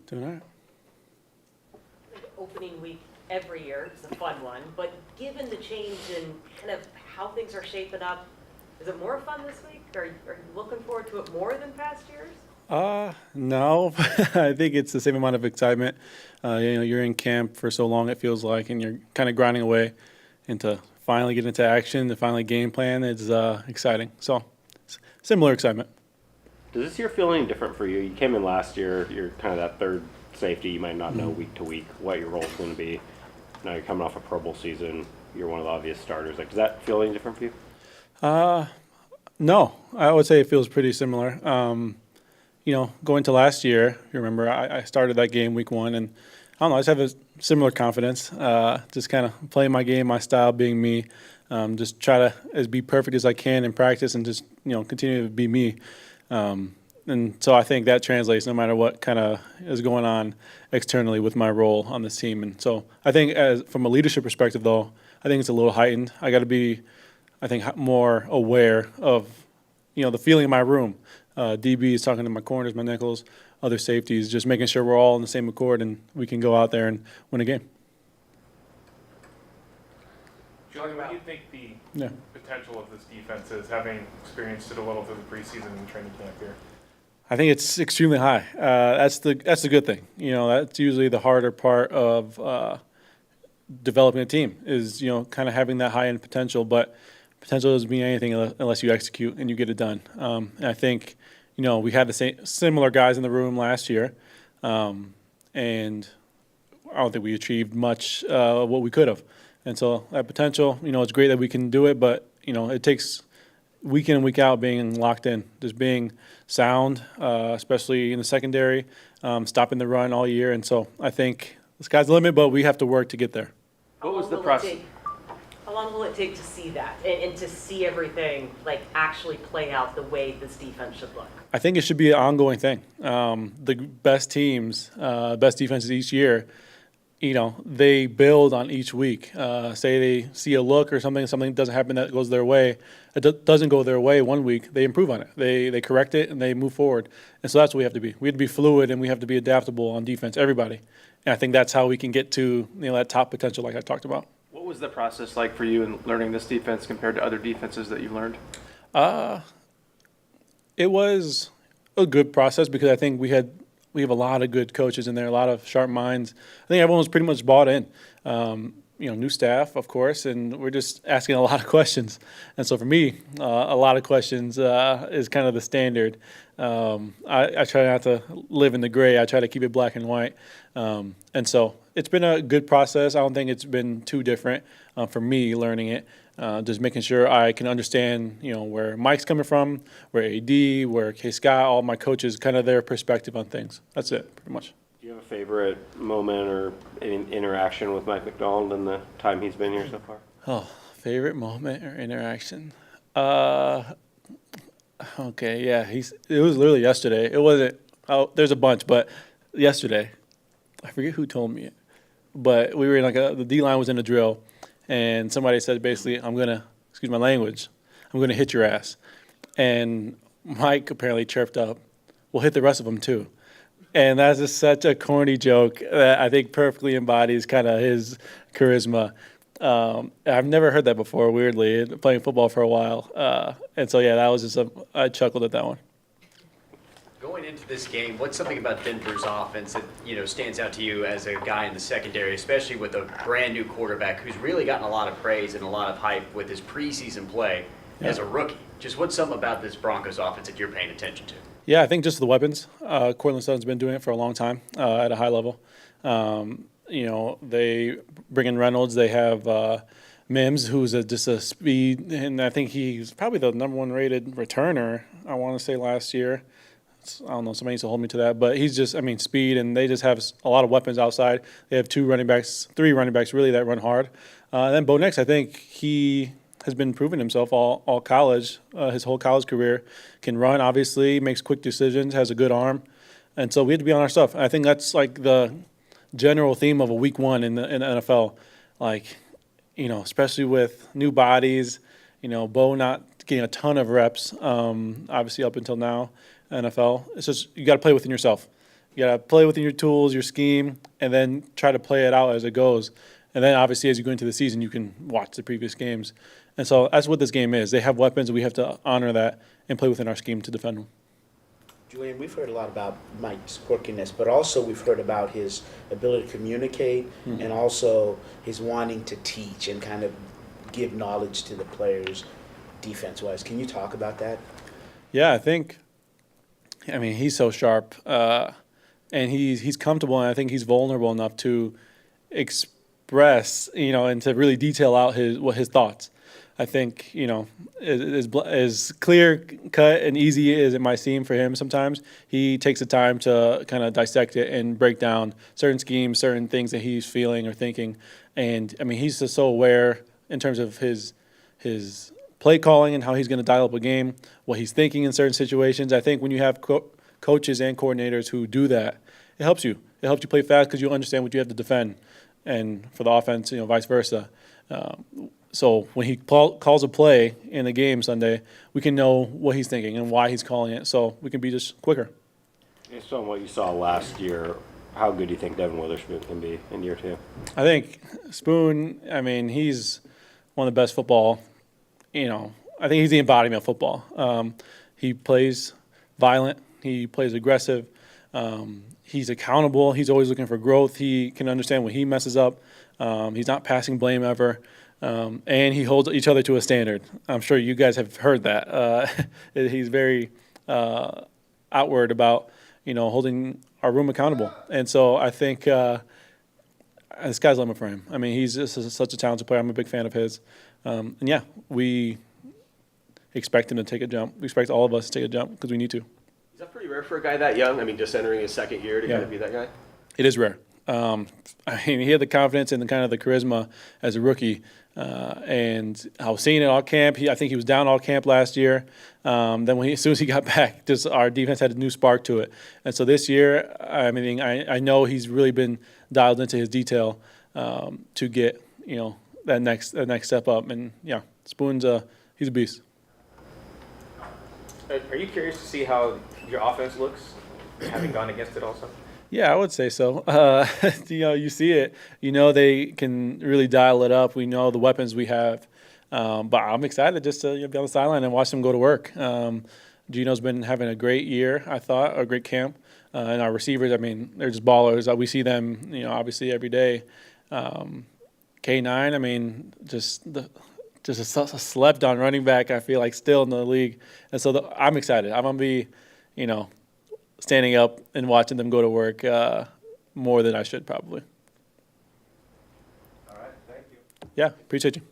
Doing all right. Opening week every year is a fun one, but given the change in kind of how things are shaping up, is it more fun this week? Are you looking forward to it more than past years? No, I think it's the same amount of excitement. You're in camp for so long, it feels like, and you're kind of grinding away, and to finally get into action, to finally game plan, is exciting. So, similar excitement. Does this year feel any different for you? You came in last year, you're kind of that third safety. You might not know week to week what your role is going to be. Now you're coming off a Pro Bowl season. You're one of the obvious starters. Like, does that feel any different for you? No, I would say it feels pretty similar. Going to last year, you remember I started that game week 1, and I don't know, I just have a similar confidence. Just kind of playing my game, my style, being me. Just try to be perfect as I can in practice, and just continue to be me. And so I think that translates no matter what kind of is going on externally with my role on this team. And so I think from a leadership perspective, though, I think it's a little heightened. I got to be, I think, more aware of, the feeling in my room. DB is talking to my corners, my nickels, other safeties, just making sure we're all in the same accord and we can go out there and win a game. Julian, what do you think the potential of this defense is, having experienced it a little through the preseason and training camp here? I think it's extremely high. That's the good thing. That's usually the harder part of developing a team is kind of having that high end potential. But potential doesn't mean anything unless you execute and you get it done. And I think we had the similar guys in the room last year, and I don't think we achieved much what we could have. And so that potential, it's great that we can do it, but it takes week in and week out being locked in, just being sound, especially in the secondary, stopping the run all year. And so I think the sky's the limit, but we have to work to get there. What was the process? How long will it take to see that and to see everything actually play out the way this defense should look? I think it should be an ongoing thing. The best teams, best defenses each year, they build on each week. Say they see a look or something doesn't happen that goes their way. It doesn't go their way one week. They improve on it. They correct it and they move forward. And so that's what we have to be. We have to be fluid and we have to be adaptable on defense, everybody. And I think that's how we can get to that top potential like I talked about. What was the process like for you in learning this defense compared to other defenses that you've learned? It was a good process because I think we have a lot of good coaches in there, a lot of sharp minds. I think everyone was pretty much bought in. New staff, of course, and we're just asking a lot of questions. And so for me, a lot of questions is kind of the standard. I try not to live in the gray. I try to keep it black and white. And so it's been a good process. I don't think it's been too different for me learning it. Just making sure I can understand, where Mike's coming from, where AD, where K. Scott, all my coaches, kind of their perspective on things. That's it, pretty much. Do you have a favorite moment or any interaction with Mike McDonald in the time he's been here so far? Oh, favorite moment or interaction? Okay, yeah, it was literally yesterday. It wasn't. Oh, there's a bunch, but yesterday, I forget who told me it, but we were in the D line was in a drill. And somebody said, basically, excuse my language, I'm going to hit your ass. And Mike apparently chirped up, we'll hit the rest of them too. And that's just such a corny joke that I think perfectly embodies kind of his charisma. I've never heard that before, weirdly, playing football for a while. And so, yeah, that was just I chuckled at that one. Going into this game, what's something about Denver's offense that stands out to you as a guy in the secondary, especially with a brand new quarterback who's really gotten a lot of praise and a lot of hype with his preseason play as a rookie? Just what's something about this Broncos offense that you're paying attention to? Yeah, I think just the weapons. Courtland Sutton's been doing it for a long time at a high level. They bring in Reynolds. They have Mims, who's just a speed, and I think he's probably the number 1 rated returner, I want to say, last year. I don't know, somebody needs to hold me to that, but he's just, speed, and they just have a lot of weapons outside. They have 3 running backs really that run hard. And then Bo Nix, I think he has been proving himself all college, his whole college career. Can run, obviously, makes quick decisions, has a good arm. And so we have to be on our stuff. I think that's the general theme of a week 1 in the NFL. Especially with new bodies, Bo not getting a ton of reps, obviously up until now. NFL. It's just you got to play within yourself. You got to play within your tools, your scheme, and then try to play it out as it goes. And then obviously as you go into the season, you can watch the previous games. And so that's what this game is. They have weapons, and we have to honor that and play within our scheme to defend them. Julian, we've heard a lot about Mike's quirkiness, but also we've heard about his ability to communicate and also his wanting to teach and kind of give knowledge to the players defense-wise. Can you talk about that? Yeah, I mean, he's so sharp, and he's comfortable, and I think he's vulnerable enough to express, and to really detail out his thoughts. I think, as clear cut and easy as it might seem for him sometimes, he takes the time to kind of dissect it and break down certain schemes, certain things that he's feeling or thinking. And, I mean, he's just so aware in terms of his play calling and how he's going to dial up a game, what he's thinking in certain situations. I think when you have coaches and coordinators who do that, it helps you. It helps you play fast because you understand what you have to defend. And for the offense, vice versa. So when he calls a play in the game Sunday, we can know what he's thinking and why he's calling it, so we can be just quicker. Based on what you saw last year, how good do you think Devon Witherspoon can be in year 2? I think Spoon, I mean, he's one of the best football, I think he's the embodiment of football. He plays violent. He plays aggressive. He's accountable. He's always looking for growth. He can understand when he messes up. He's not passing blame ever. And he holds each other to a standard. I'm sure you guys have heard that. He's very outward about, holding our room accountable. And so I think the sky's the limit for him. I mean, he's just such a talented player. I'm a big fan of his. And yeah, we expect him to take a jump. We expect all of us to take a jump because we need to. Is that pretty rare for a guy that young? I mean, just entering his second year to kind of be that guy? It is rare. I mean, he had the confidence and the kind of the charisma as a rookie. And I was seeing it all camp. I think he was down all camp last year. Then as soon as he got back, just our defense had a new spark to it. And so this year, I mean, I know he's really been dialed into his detail to get, that next step up. And yeah, Spoon's he's a beast. Are you curious to see how your offense looks, having gone against it also? Yeah, I would say so. You see it. They can really dial it up. We know the weapons we have. But I'm excited just to be on the sideline and watch them go to work. Geno's been having a great year, I thought, a great camp. And our receivers, I mean, they're just ballers. We see them, obviously every day. K9, I mean, just a slept-on running back, I feel like, still in the league. And so I'm excited. I'm going to be, standing up and watching them go to work more than I should probably. All right, thank you. Yeah, appreciate you.